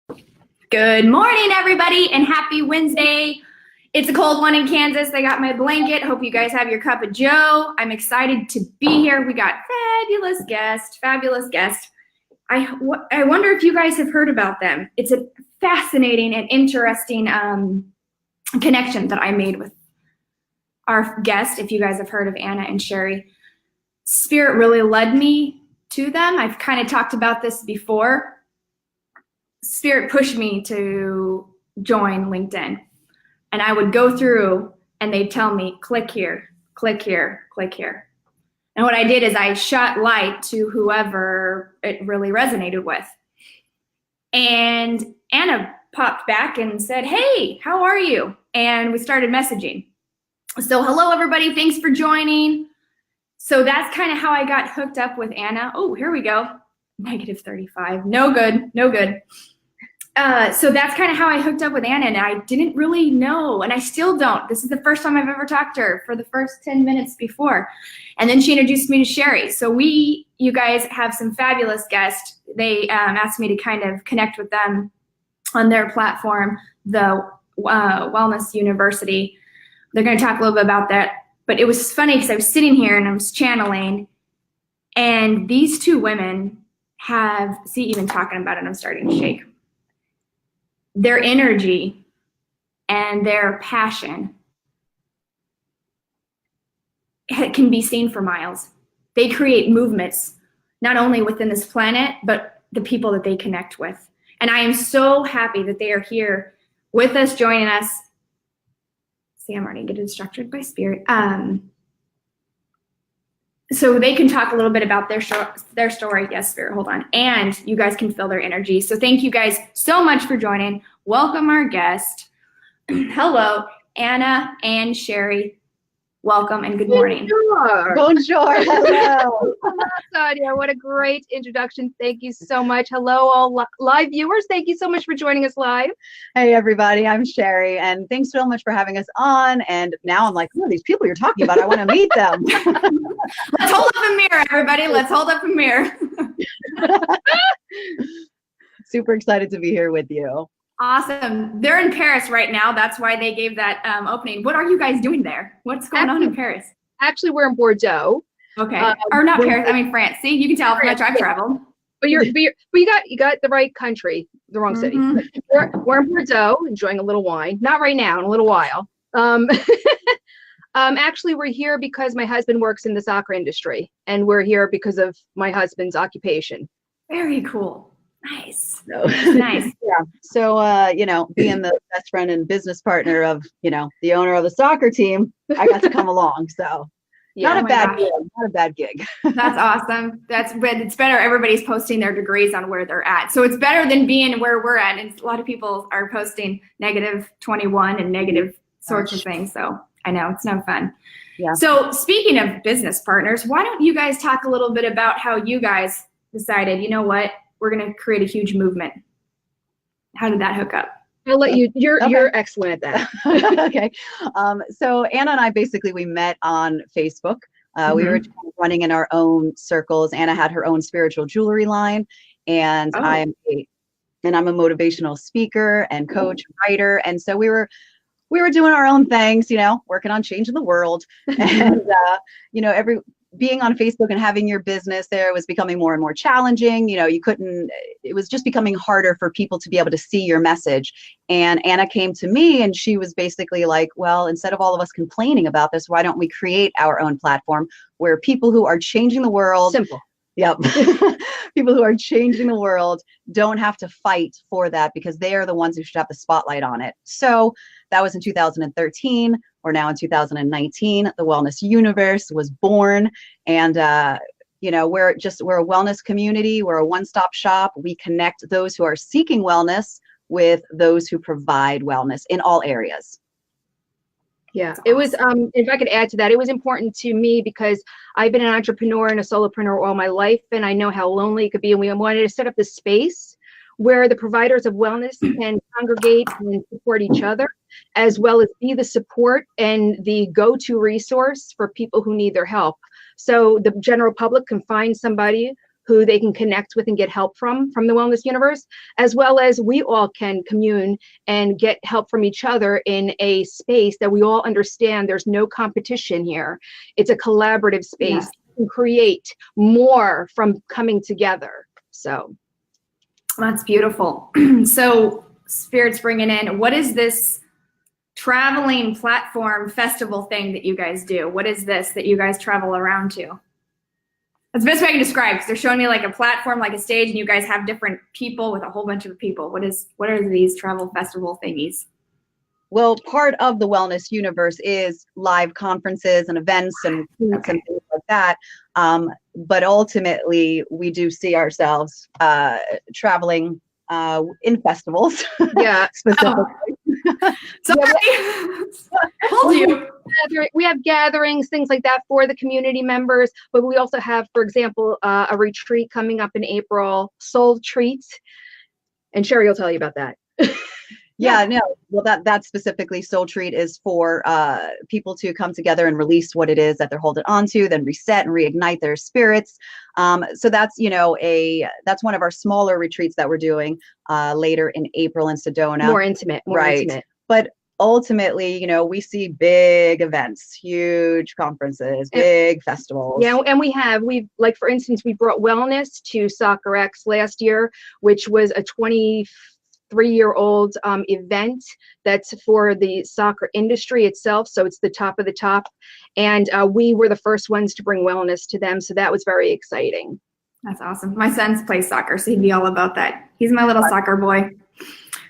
Good morning, everybody, and happy Wednesday. It's a cold one in Kansas. I got my blanket. Hope you guys have your cup of joe. I'm excited to be here. We got fabulous guest. I wonder if you guys have heard about them. It's a fascinating and interesting connection that I made with our guest. If you guys have heard of Anna and Shari, Spirit really led me to them. I've kind of talked about this before. Spirit pushed me to join LinkedIn, and I would go through and they'd tell me, click here, click here, click here. And what I did is I shot light to whoever it really resonated with. And Anna popped back and said, hey, how are you? And we started messaging. So hello, everybody. Thanks for joining. So that's kind of how I got hooked up with Anna. Oh, here we go. -35. No good. No good. So that's kind of how I hooked up with Anna, and I didn't really know, and I still don't. This is the first time I've ever talked to her for the first 10 minutes before. And then she introduced me to Shari. So you guys have some fabulous guests. They asked me to kind of connect with them on their platform, the Wellness University. They're going to talk a little bit about that. But it was funny because I was sitting here and I was channeling, and these two women even talking about it, I'm starting to shake. Their energy and their passion can be seen for miles. They create movements, not only within this planet, but the people that they connect with. And I am so happy that they are here with us, joining us. See, I'm already getting distracted by Spirit. So they can talk a little bit about their story. Yes, Spirit, hold on. And you guys can feel their energy. So thank you guys so much for joining. Welcome our guest. Hello, Anna and Shari. Welcome and good morning. Bonjour. Hello. Sadia, what a great introduction. Thank you so much. Hello, all live viewers. Thank you so much for joining us live. Hey, everybody. I'm Shari, and thanks so much for having us on. And now I'm like, oh, these people you're talking about, I want to meet them. Let's hold up a mirror, everybody. Let's hold up a mirror. Super excited to be here with you. Awesome. They're in Paris right now. That's why they gave that opening. What are you guys doing there? What's going on in Paris? Actually, we're in Bordeaux. Okay. Or not Paris. I mean France. See, you can tell how much I've traveled. But you got the right country, the wrong city. We're in Bordeaux, enjoying a little wine. Not right now, in a little while. Actually, we're here because my husband works in the soccer industry, and we're here because of my husband's occupation. Very cool. Nice. So, Nice. Yeah. So, being the best friend and business partner of, the owner of the soccer team, I got to come along. So not a bad gig. That's awesome. It's better. Everybody's posting their degrees on where they're at. So it's better than being where we're at. And a lot of people are posting -21 and negative sorts of things. So I know it's no fun. Yeah. So speaking of business partners, why don't you guys talk a little bit about how you guys decided, you know what, we're going to create a huge movement. How did that hook up? I'll let you, you're excellent at that. Okay. So Anna and I we met on Facebook. We were running in our own circles. Anna had her own spiritual jewelry line, and I'm a motivational speaker and coach, writer. And so we were doing our own things, working on changing the world. And, being on Facebook and having your business there was becoming more and more challenging. It was just becoming harder for people to be able to see your message. And Anna came to me and she was basically like, well, instead of all of us complaining about this, why don't we create our own platform where people who are changing the world. Simple. Yep. People who are changing the world don't have to fight for that because they are the ones who should have the spotlight on it. So that was in 2013. We're now in 2019. The Wellness Universe was born. And, we're a wellness community. We're a one-stop shop. We connect those who are seeking wellness with those who provide wellness in all areas. Yeah, it was, if I could add to that, it was important to me because I've been an entrepreneur and a solopreneur all my life, and I know how lonely it could be. And we wanted to set up this space where the providers of wellness can congregate and support each other, as well as be the support and the go-to resource for people who need their help. So the general public can find somebody who they can connect with and get help from the Wellness Universe, as well as we all can commune and get help from each other in a space that we all understand there's no competition here. It's a collaborative space. You can create more from coming together. So that's beautiful. So Spirit's bringing in, what is this traveling platform festival thing that you guys do? What is this that you guys travel around to? That's the best way I can describe, because they're showing me like a platform, like a stage, and you guys have different people with a whole bunch of people. What are these travel festival thingies? Well, part of the Wellness Universe is live conferences and events and and things like that. But ultimately, we do see ourselves traveling in festivals. Yeah. Specifically. Told you. We have gatherings, things like that for the community members, but we also have, for example, a retreat coming up in April, Soul Treat, and Shari will tell you about that. Yeah, no, well, that specifically Soul Treat is for people to come together and release what it is that they're holding on to, then reset and reignite their spirits. So that's, that's one of our smaller retreats that we're doing later in April in Sedona. More intimate. But ultimately, we see big events, huge conferences, big festivals. Yeah, and we've like, for instance, we brought wellness to Soccer X last year, which was a 23-year-old event that's for the soccer industry itself. So it's the top of the top. And we were the first ones to bring wellness to them. So that was very exciting. That's awesome. My son plays soccer, so he'd be all about that. He's my little soccer boy.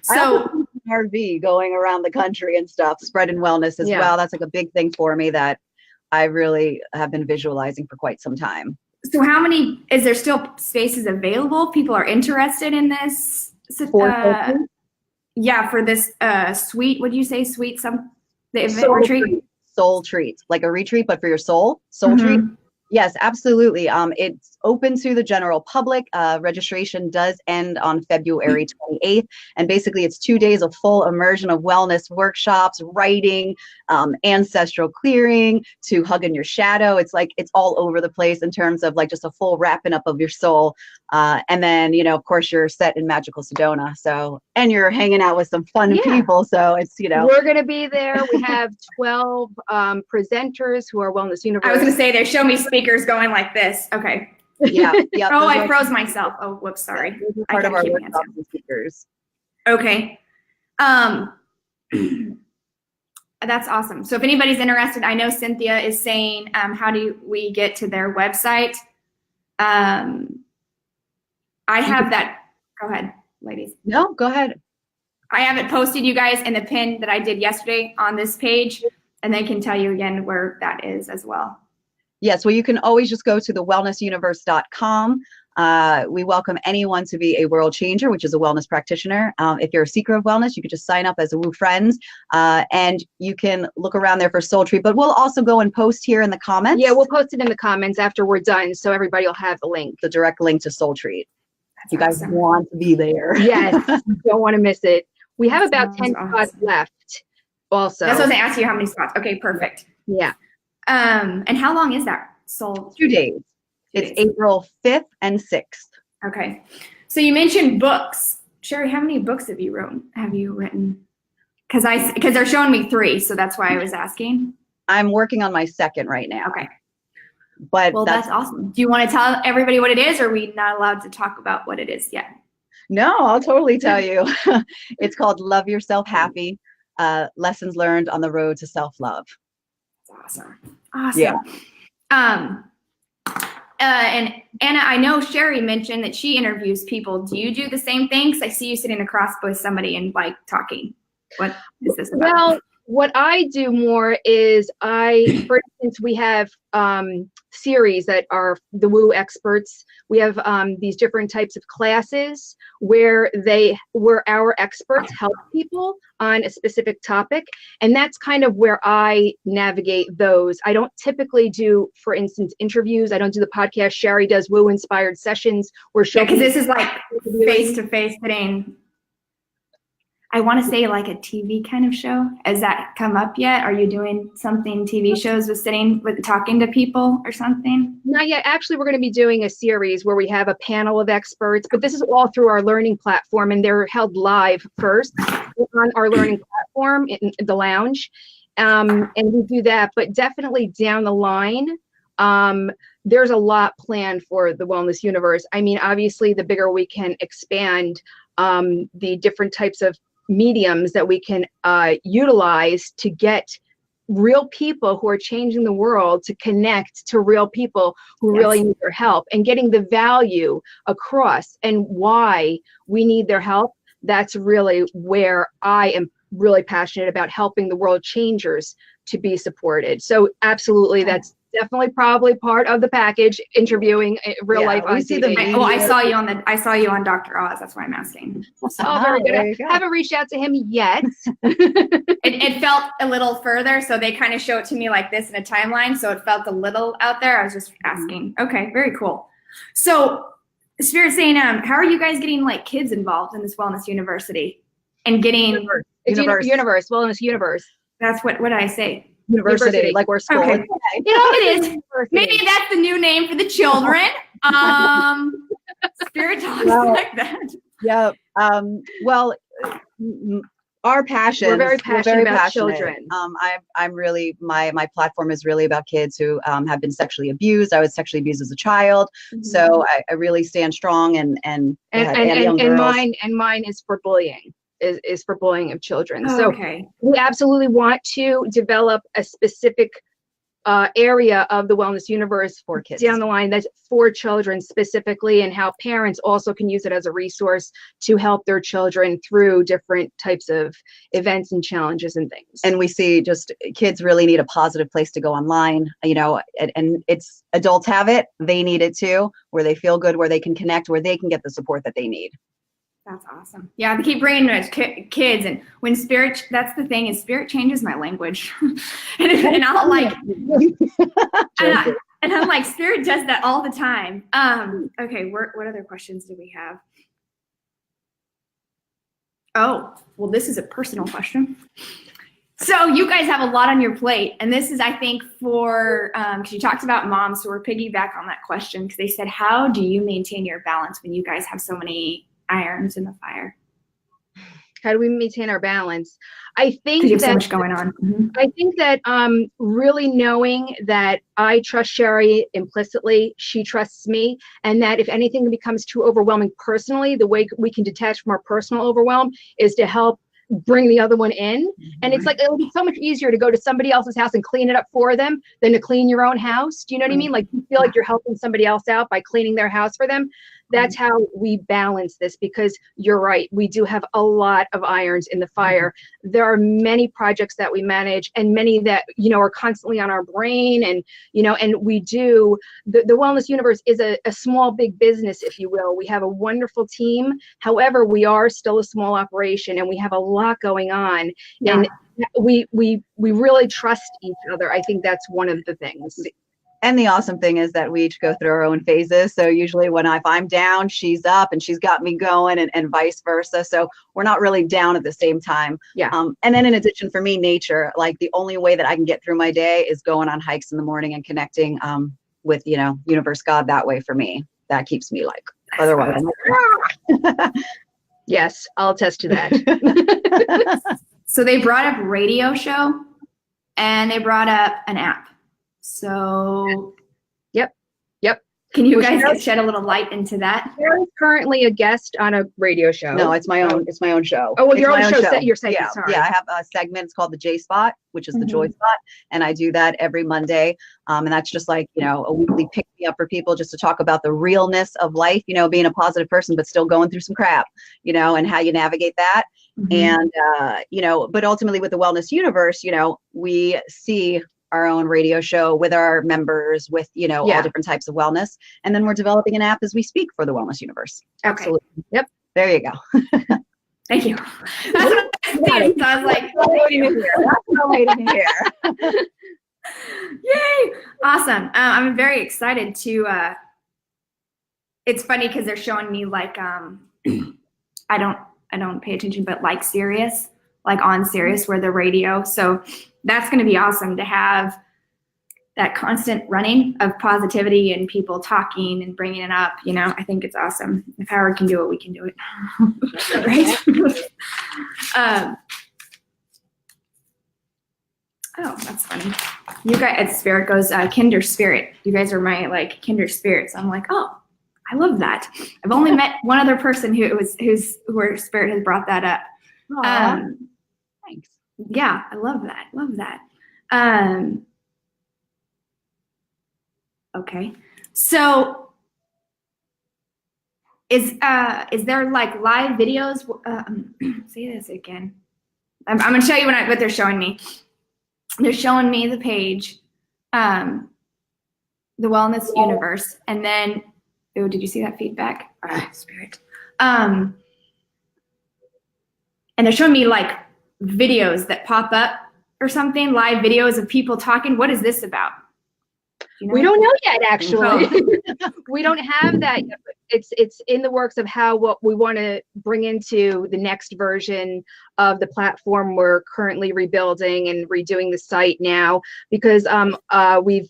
So RV going around the country and stuff, spreading wellness as well. That's like a big thing for me that I really have been visualizing for quite some time. So is there still spaces available? People are interested in this? For this suite, what do you say, suite, the event retreat? Soul Treat, like a retreat, but for your soul, Treat. Yes, absolutely. It's open to the general public. Registration does end on February 28th. And basically it's 2 days of full immersion of wellness workshops, writing, ancestral clearing, to hugging your shadow. It's like, it's all over the place in terms of like just a full wrapping up of your soul. And then, of course, you're set in magical Sedona. So, and you're hanging out with some fun people. So it's, We're going to be there. We have 12 presenters who are Wellness Universe. I was going to say, they show me speakers going like this. Okay. Yeah. Oh, I froze myself. Oh, whoops, sorry. Part of our workshops and speakers. Okay. That's awesome. So if anybody's interested, I know Cynthia is saying, how do we get to their website? I have that. Go ahead, ladies. No, go ahead. I have it posted, you guys, in the pin that I did yesterday on this page, and they can tell you again where that is as well. Yes, well, you can always just go to thewellnessuniverse.com. We welcome anyone to be a world changer, which is a wellness practitioner. If you're a seeker of wellness, you could just sign up as a Woo Friends, and you can look around there for Soul Treat. But we'll also go and post here in the comments. Yeah, we'll post it in the comments after we're done, so everybody will have the link. The direct link to Soul Treat. You guys want to be there. Yes, you don't want to miss it. We have about 10 spots left also. That's what I was going to ask you, how many spots. Okay, perfect. Yeah. And how long is that? Soul? 2 days. It's April 5th and 6th. Okay. So you mentioned books. Shari, how many books have you written? Because they're showing me 3, so that's why I was asking. I'm working on my 2nd right now. Okay. But that's awesome. Do you want to tell everybody what it is, or are we not allowed to talk about what it is yet? No, I'll totally tell you. It's called Love Yourself Happy, Lessons Learned on the Road to Self-Love. That's awesome. Yeah. And Anna, I know Shari mentioned that she interviews people. Do you do the same things? I see you sitting across with somebody and like talking. What is this about? Well, what I do more is for instance, we have series that are the Woo experts. We have these different types of classes where our experts help people on a specific topic. And that's kind of where I navigate those. I don't typically do, for instance, interviews. I don't do the podcast. Shari does Woo inspired sessions where she'll because this is like face-to-face sitting. I want to say like a TV kind of show. Has that come up yet? Are you doing something TV shows with talking to people or something? Not yet. Actually, we're going to be doing a series where we have a panel of experts, but this is all through our learning platform, and they're held live first on our learning platform in the lounge. And we do that, but definitely down the line, there's a lot planned for the Wellness Universe. I mean, obviously, the bigger we can expand the different types of mediums that we can utilize to get real people who are changing the world to connect to real people who really need their help, and getting the value across and why we need their help. That's really where I am really passionate about, helping the world changers to be supported. So absolutely, that's definitely probably part of the package, interviering real life on TV. I saw you on Dr. Oz. That's why I'm asking. Oh, very good. I haven't reached out to him yet. It felt a little further, so they kind of show it to me like this in a timeline, so it felt a little out there. I was just asking. Okay, very cool. So Spirit's saying, how are you guys getting like kids involved in this Wellness University and getting Universe, Wellness Universe. That's what did I say? University, like we're school. Okay. It is. Maybe that's the new name for the children. Spirit talks like that. Yeah. Well, our passion. We're very passionate about children. I'm really my platform is really about kids who have been sexually abused. I was sexually abused as a child, so I really stand strong and mine is for bullying. Is for bullying of children. So we absolutely want to develop a specific area of the Wellness Universe for kids down the line that's for children specifically, and how parents also can use it as a resource to help their children through different types of events and challenges and things. And we see just kids really need a positive place to go online, and it's adults have it, they need it too, where they feel good, where they can connect, where they can get the support that they need. That's awesome. Yeah, they keep bringing us kids, and when Spirit, that's the thing, is Spirit changes my language, and I'll like, and I'm like, Spirit does that all the time. Okay, what other questions do we have? Oh, well, this is a personal question. So you guys have a lot on your plate, and this is, I think, for because you talked about moms, so we're piggyback on that question, because they said, how do you maintain your balance when you guys have so many irons in the fire? How do we maintain our balance? I think you have so much going on. I think that really knowing that I trust Shari implicitly, she trusts me, and that if anything becomes too overwhelming personally, the way we can detach from our personal overwhelm is to help bring the other one in. And it's like, it'll be so much easier to go to somebody else's house and clean it up for them than to clean your own house. Do you know what I mean? Like, you feel like you're helping somebody else out by cleaning their house for them. That's how we balance this, because you're right, we do have a lot of irons in the fire. There are many projects that we manage, and many that are constantly on our brain, and and we do the Wellness Universe is a small big business, if you will. We have a wonderful team, however we are still a small operation, and we have a lot going on. And we really trust each other. I think that's one of the things. And the awesome thing is that we each go through our own phases. So usually if I'm down, she's up and she's got me going, and vice versa. So we're not really down at the same time. Yeah. And then in addition, for me, nature, like the only way that I can get through my day is going on hikes in the morning and connecting with, universe, God, that way. For me, that keeps me like, otherwise I'm like, yes, I'll attest to that. So they brought up radio show, and they brought up an app. So, yep. Can you guys shed a little light into that? You're currently a guest on a radio show. No, it's my own. It's my own show. Oh, well, your own show. You're saying, yeah, sorry. Yeah, I have a segment. It's called the J Spot, which is the Joy Spot, and I do that every Monday. And that's just like a weekly pick me up for people, just to talk about the realness of life. Being a positive person, but still going through some crap. And how you navigate that. And but ultimately with the Wellness Universe, we see our own radio show with our members, with all different types of wellness, and then we're developing an app as we speak for the Wellness Universe. Okay. Absolutely. Yep. There you go. Thank you. That's what I was so I was like, waiting here. Yay! Awesome. I'm very excited to. It's funny because they're showing me like I don't pay attention, but like Sirius, like on Sirius where the radio. So that's going to be awesome to have that constant running of positivity and people talking and bringing it up. You know, I think it's awesome. If Howard can do it, we can do it. Right? Oh, that's funny. You guys, at Spirit goes, Kinder Spirit. You guys are my like Kinder Spirits. I'm like, oh, I love that. I've only met one other person where Spirit has brought that up. Thanks. Yeah, I love that. Love that. Okay. So is there like live videos? Say this again. I'm going to show you what they're showing me. They're showing me the page, the Wellness Universe, and then, oh, did you see that feedback? Spirit. And they're showing me like videos that pop up or something, live videos of people talking. What is this about? You know? We don't know yet, actually. We don't have that yet. It's in the works of what we want to bring into the next version of the platform. We're currently rebuilding and redoing the site now because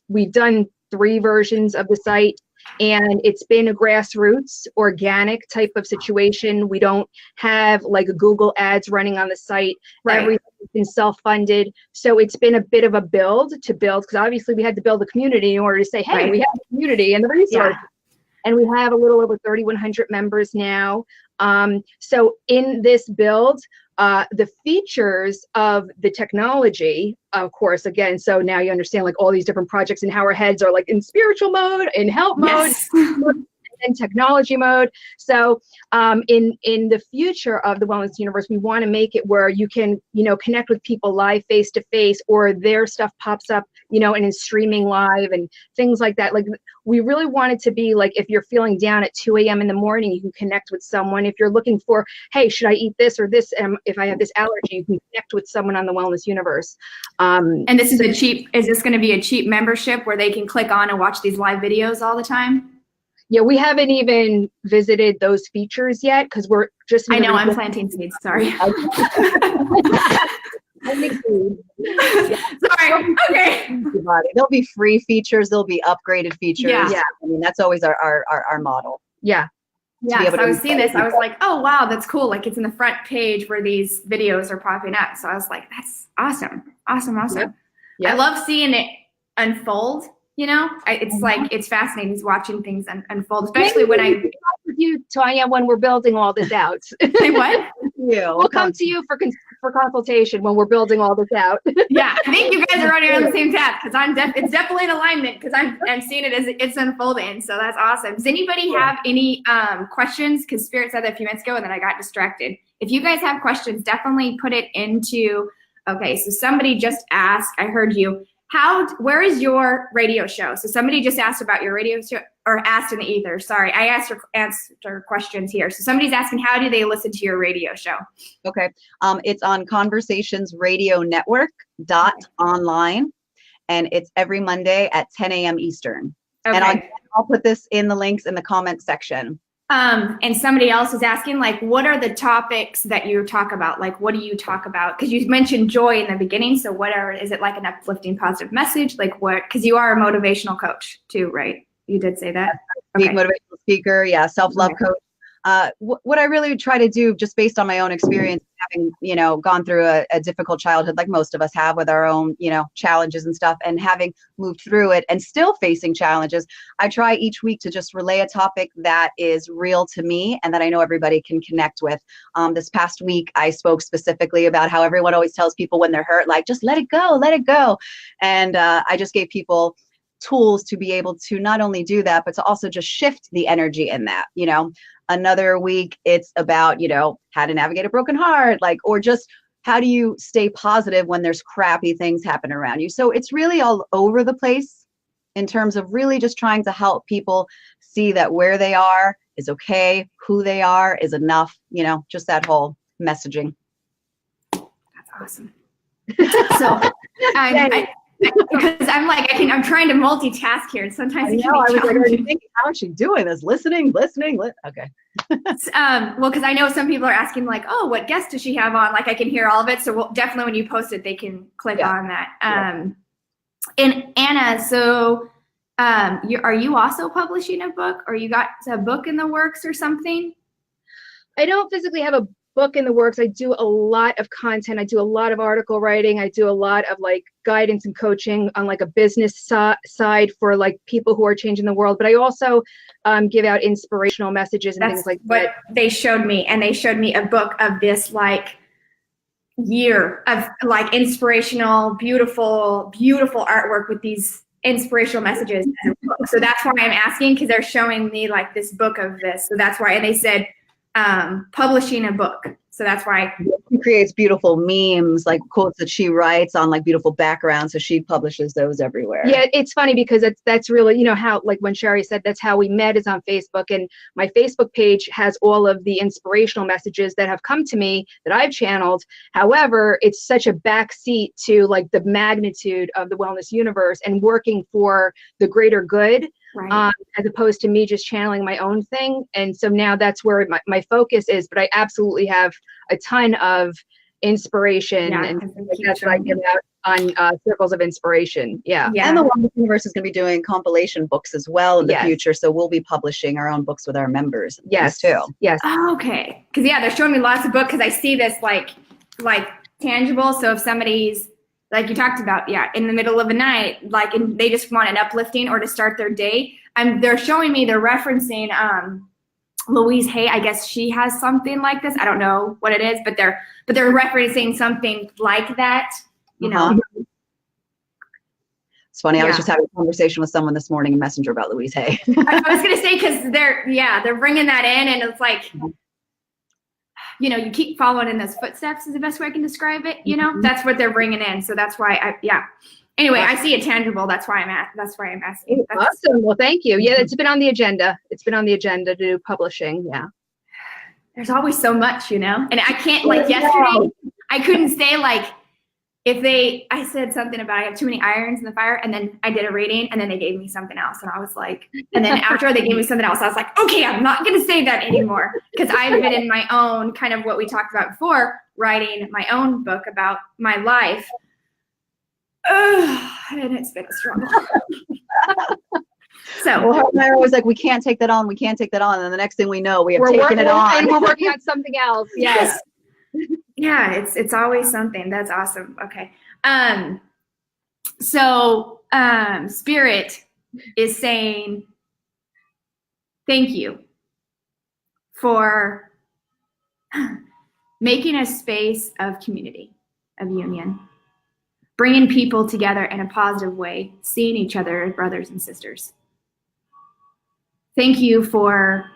we've done 3 versions of the site, and it's been a grassroots, organic type of situation. We don't have like Google ads running on the site. Right. Everything's been self-funded. So it's been a bit of a build, because obviously we had to build a community in order to say, hey, right. we have a community and the resources. Yeah. And we have a little over 3,100 members now. So in this build, the features of the technology, of course, again, so now you understand like all these different projects and how our heads are like in spiritual mode, in help mode, yes. and technology mode. So in the future of the Wellness Universe, we want to make it where you can, connect with people live face to face, or their stuff pops up, and is streaming live and things like that. Like we really want it to be like, if you're feeling down at 2 a.m. in the morning, you can connect with someone. If you're looking for, hey, should I eat this or this? If I have this allergy, you can connect with someone on the Wellness Universe. And this is is this going to be a cheap membership where they can click on and watch these live videos all the time? Yeah, we haven't even visited those features yet because we're just. I know, I'm planting seeds. Sorry. Sorry. Okay. There'll be free features. There'll be upgraded features. Yeah. I mean, that's always our model. Yeah. Yeah. So I was seeing this. I was like, oh, wow, that's cool. Like it's in the front page where these videos are popping up. So I was like, that's awesome. Awesome. Awesome. Yep. I love seeing it unfold. It's like, it's fascinating watching things unfold, especially when I with you, Tanya, when we're building all this out. Say what? We'll come to you for consultation when we're building all this out. Yeah, I think you guys are already on the same path because it's definitely in alignment because I'm seeing it as it's unfolding. So that's awesome. Does anybody have any questions? Because Spirit said that a few minutes ago and then I got distracted. If you guys have questions, definitely put it into. Okay, so somebody just asked. I heard you. Where is your radio show? So somebody just asked about your radio show, or asked in the ether. Sorry, I answer questions here. So somebody's asking, how do they listen to your radio show? Okay, it's on conversationsradionetwork.online, and it's every Monday at 10 a.m. Eastern. Okay. And I'll put this in the links in the comments section. And somebody else is asking, like, what are the topics that you talk about? Like, what do you talk about? Because you mentioned joy in the beginning. So is it like an uplifting, positive message? Like what? Because you are a motivational coach too, right? You did say that. Okay. Motivational speaker. Yeah. Self-love coach. What I really try to do, just based on my own experience, having, gone through a difficult childhood, like most of us have with our own, challenges and stuff, and having moved through it and still facing challenges, I try each week to just relay a topic that is real to me and that I know everybody can connect with. This past week, I spoke specifically about how everyone always tells people when they're hurt, like, just let it go, let it go. And I just gave people tools to be able to not only do that, but to also just shift the energy in that, Another week, it's about, how to navigate a broken heart, or just how do you stay positive when there's crappy things happen around you. So it's really all over the place in terms of really just trying to help people see that where they are is okay, who they are is enough, just that whole messaging. That's awesome. So Because I'm like, I'm trying to multitask here. And sometimes it can be I was like, challenging. thinking, how is she doing this? Listening. Okay. Well, because I know some people are asking like, oh, what guest does she have on? Like I can hear all of it. So definitely when you post it, they can click on that. And Anna, so are you also publishing a book, or you got a book in the works or something? I don't physically have a book in the works. I do a lot of content. I do a lot of article writing. I do a lot of like guidance and coaching on like a business side for like people who are changing the world. But I also give out inspirational messages and things like that. They showed me, and they showed me a book of this like year of like inspirational, beautiful artwork with these inspirational messages. So that's why I'm asking, because they're showing me like this book of this. So that's why, and they said publishing a book. So that's why she creates beautiful memes, like quotes that she writes on like beautiful backgrounds. So she publishes those everywhere. Yeah, it's funny because that's really, how, like when Shari said, that's how we met is on Facebook. And my Facebook page has all of the inspirational messages that have come to me that I've channeled. However, it's such a backseat to like the magnitude of the wellness universe and working for the greater good. right. As opposed to me just channeling my own thing. And so now that's where my focus is, but I absolutely have a ton of inspiration and that's what I give out on circles of inspiration. Yeah. And the Wellness Universe is going to be doing compilation books as well in the future. So we'll be publishing our own books with our members. Yes. Too. Yes. Oh, okay. Because they're showing me lots of books, because I see this like tangible. So if somebody's, like you talked about, in the middle of the night, like, and they just want an uplifting or to start their day. They're showing me, they're referencing Louise Hay. I guess she has something like this. I don't know what it is, but they're referencing something like that. You know. It's funny. I was just having a conversation with someone this morning in Messenger about Louise Hay. I was gonna say, because they're bringing that in, and it's like, you keep following in those footsteps is the best way I can describe it. That's what they're bringing in. So that's why Anyway, I see it tangible. That's why I'm asking. Awesome. Well, thank you. Yeah, it's been on the agenda. It's been on the agenda to do publishing. Yeah. There's always so much, and I can't, like yesterday, I couldn't say like, I said something about I have too many irons in the fire, and then I did a reading, and then they gave me something else, and I was like, and then after they gave me something else, I was like, okay, I'm not going to say that anymore, because I've been in my own kind of what we talked about before, writing my own book about my life. And it's been a struggle. So well, I was like, we can't take that on. And then the next thing we know, we're taken it on. And we're working on something else. Yes. Yeah, it's always something. That's awesome. Okay. So Spirit is saying thank you for making a space of community, of union, bringing people together in a positive way, seeing each other as brothers and sisters. Thank you for,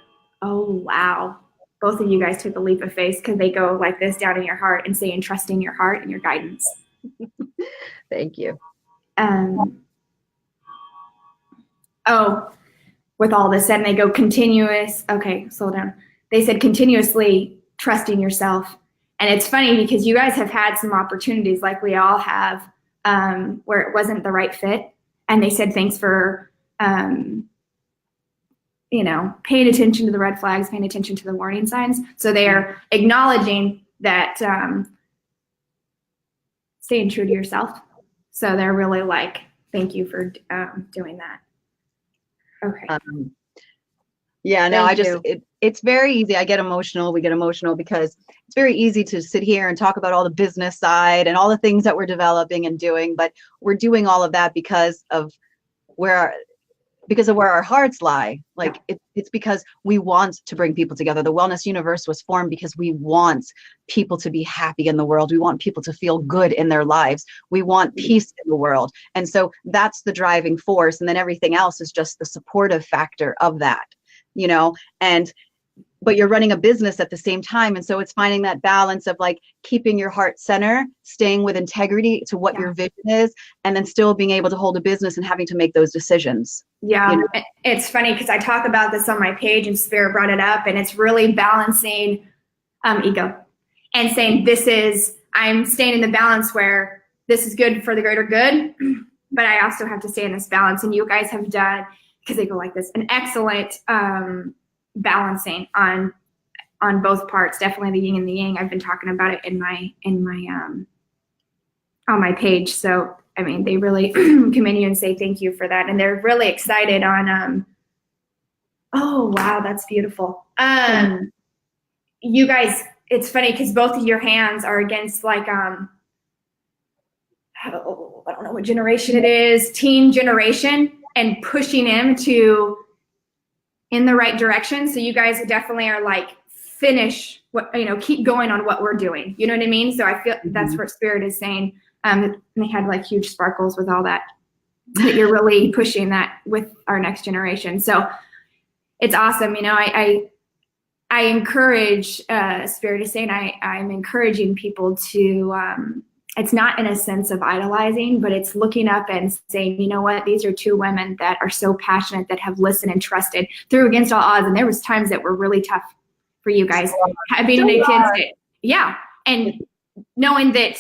oh, wow. Both of you guys took a leap of faith, because they go like this down in your heart and saying, trusting your heart and your guidance. Thank you. With all this said, and they go continuous. Okay, slow down. They said continuously trusting yourself. And it's funny because you guys have had some opportunities, like we all have, where it wasn't the right fit. And they said, thanks for, paying attention to the red flags, paying attention to the warning signs. So they are acknowledging that staying true to yourself. So they're really like, thank you for doing that. Okay. It's very easy. I get emotional. We get emotional because it's very easy to sit here and talk about all the business side and all the things that we're developing and doing, but we're doing all of that because of where our hearts lie. Like it's because we want to bring people together. The Wellness Universe was formed because we want people to be happy in the world. We want people to feel good in their lives. We want peace in the world. And so that's the driving force. And then everything else is just the supportive factor of that, but you're running a business at the same time. And so it's finding that balance of like keeping your heart center, staying with integrity to what your vision is, and then still being able to hold a business and having to make those decisions. Yeah. It's funny because I talk about this on my page and Spirit brought it up, and it's really balancing ego and saying, I'm staying in the balance where this is good for the greater good, but I also have to stay in this balance. And you guys have done, because they go like this, an excellent balancing on both parts. Definitely the yin and the yang. I've been talking about it in my on my page. So I mean, they really commend you and say thank you for that. And they're really excited on oh wow, that's beautiful. You guys, it's funny because both of your hands are against like I don't know what generation it is, teen generation, and pushing them to in the right direction. So you guys definitely are like, finish what, keep going on what we're doing. You know what I mean? So I feel that's what Spirit is saying. And they had like huge sparkles with all that you're really pushing that with our next generation. So it's awesome. I encourage, Spirit is saying, I'm encouraging people to, it's not in a sense of idolizing, but it's looking up and saying, you know what, these are two women that are so passionate, that have listened and trusted through against all odds. And there was times that were really tough for you guys being against it. Yeah. And knowing that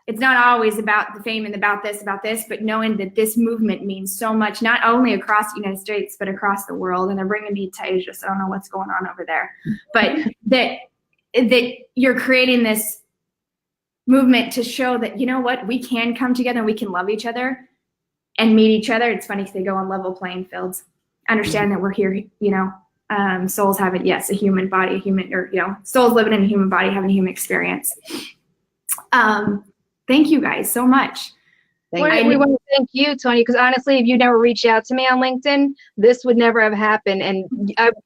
it's not always about the fame and about this, but knowing that this movement means so much, not only across the United States, but across the world. And they're bringing me to Asia, so I don't know what's going on over there. But that you're creating this movement to show that, you know what, we can come together and we can love each other and meet each other. It's funny because they go on level playing fields. Understand that we're here, souls have it, yes, a human body, souls living in a human body, having a human experience. Thank you guys so much. We want to thank you, Tony, because honestly, if you never reached out to me on LinkedIn, this would never have happened, and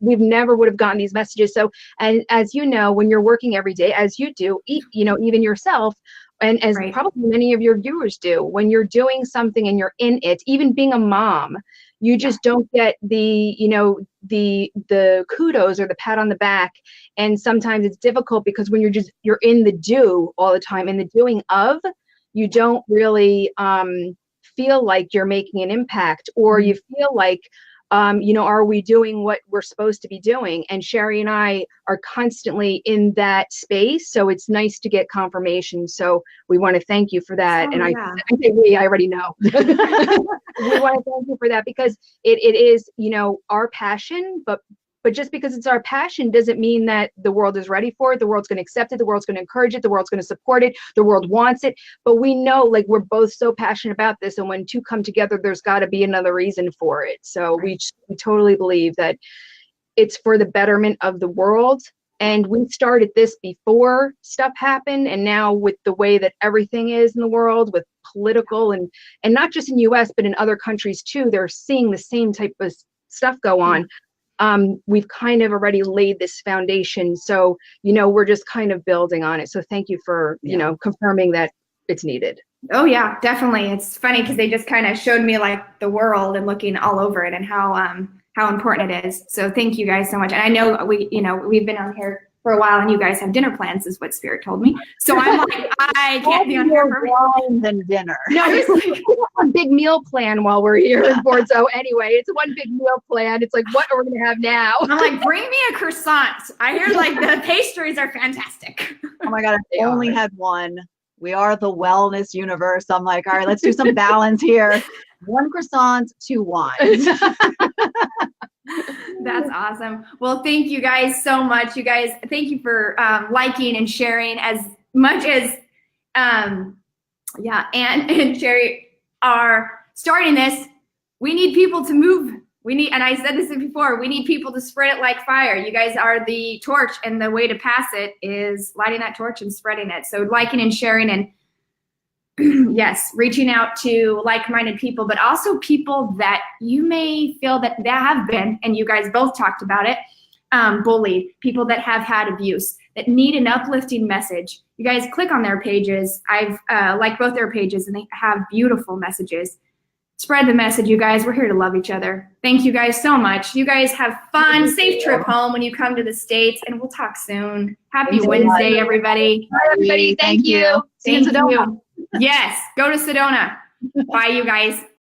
we've never would have gotten these messages. So, and as you know, when you're working every day, as you do, even yourself, and as probably many of your viewers do, when you're doing something and you're in it, even being a mom, you just don't get the kudos or the pat on the back. And sometimes it's difficult because when you're in the do all the time, in the doing of, you don't really feel like you're making an impact, or you feel like, are we doing what we're supposed to be doing? And Shari and I are constantly in that space. So it's nice to get confirmation. So we want to thank you for that. I say I already know. We want to thank you for that, because it is, our passion, but just because it's our passion doesn't mean that the world is ready for it. The world's going to accept it. The world's going to encourage it. The world's going to support it. The world wants it. But we know, like, we're both so passionate about this. And when two come together, there's got to be another reason for it. So we totally believe that it's for the betterment of the world. And we started this before stuff happened. And now with the way that everything is in the world, with political and not just in US, but in other countries too, they're seeing the same type of stuff go on. We've kind of already laid this foundation. So, we're just kind of building on it. So thank you for, confirming that it's needed. Oh yeah, definitely. It's funny because they just kind of showed me like the world and looking all over it and how important it is. So thank you guys so much. And I know we've been on here for a while and you guys have dinner plans is what Spirit told me. So I'm like, I can't be on here for wine than dinner. No, it's like a big meal plan while we're here in Fort. So anyway, it's one big meal plan. It's like, what are we going to have now? I'm like, bring me a croissant. I hear like the pastries are fantastic. Oh my God, I only had one. We are the wellness universe. I'm like, all right, let's do some balance here. 1 croissant, 2 wines. That's awesome. Well, thank you guys so much. You guys, thank you for liking and sharing as much as, Ann and Shari are starting this. We need people to move. And I said this before, we need people to spread it like fire. You guys are the torch, and the way to pass it is lighting that torch and spreading it. So liking and sharing and yes, reaching out to like-minded people, but also people that you may feel that they have been, and you guys both talked about it, bullied, people that have had abuse, that need an uplifting message. You guys click on their pages. I've liked both their pages, and they have beautiful messages. Spread the message, you guys. We're here to love each other. Thank you guys so much. You guys have fun. Safe trip home when you come to the States, and we'll talk soon. Happy Wednesday, everybody. Bye, everybody. Thank you. See you in Sedona. Yes, go to Sedona. Bye, you guys.